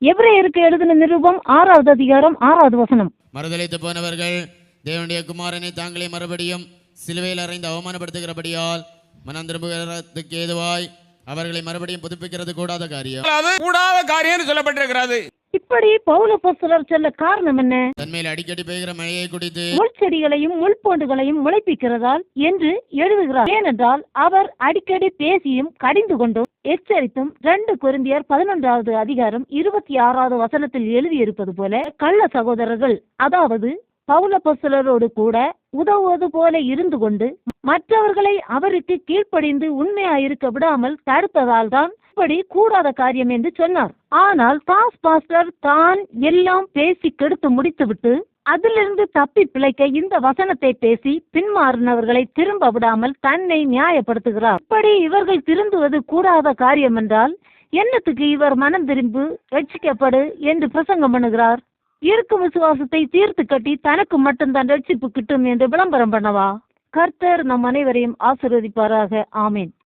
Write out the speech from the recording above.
எபிரேயருக்கு எழுதின நிருபம் 6வது அதிகாரம் 6வது வசனம். மறுதலித்து போனவர்கள் தேவனுடைய குமாரனை தாங்களே மறுபடியும் சிலுவையில் அறைந்து அவமானப்படுத்துகிறபடியால் மனம் திரும்புகிறதுக்கு ஏதுவாய் அவர்களை மறுபடியும் புதுப்பிக்கிறது கூடாத காரியம் சொல்லப்பட்டிருக்கிறது. இப்படி பவுல் அப்போஸ்தலர் சொல்ல காரணம் என்ன? தன்மேல் அடிக்கடி பெய்கிற மழையை குடித்து முள்செடிகளையும் முள்பூண்டுகளையும் முளைப்பிக்கிறதால் என்று எழுதுகிறார். ஏனென்றால் அவர் அடிக்கடி பேசியும் கடிந்து கொண்டும் எச்சரித்தும் 2 கொரிந்தியர் 11வது அதிகாரம் 26வது வசனத்தில் எழுதியிருப்பது போல கள்ள சகோதரர்கள், அதாவது பவுல் அப்போஸ்தலரோடு கூட உதவுவது போல இருந்து கொண்டு மற்றவர்களை அவருக்கு கீழ்ப்படிந்து உண்மையாயிருக்க விடாமல் தடுத்ததால் தான் இப்படி கூடாத காரியம் என்று சொன்னார். ஆனால் பாஸ்டர் தான் எல்லாம் பேசி கெடுத்து முடித்துவிட்டு அதிலிருந்து தப்பி பிழைக்க இந்த வசனத்தை பேசி பின்மாறினவர்களை திரும்ப விடாமல் தன்னை நியாயப்படுத்துகிறார். இப்படி இவர்கள் திருந்துவது கூடாத காரியம் என்றால் என்னத்துக்கு இவர் மனம் திரும்பு ரட்சிக்கப்படு என்று பிரசங்கம் பண்ணுகிறார்? இருக்கும் விசுவாசத்தை தீர்த்து கட்டி தனக்கு மட்டும்தான் ரட்சிப்பு கிட்டும் என்று விளம்பரம் பண்ணவா? கர்த்தர் நம் அனைவரையும் ஆசீர்வதிப்பாராக. ஆமீன்.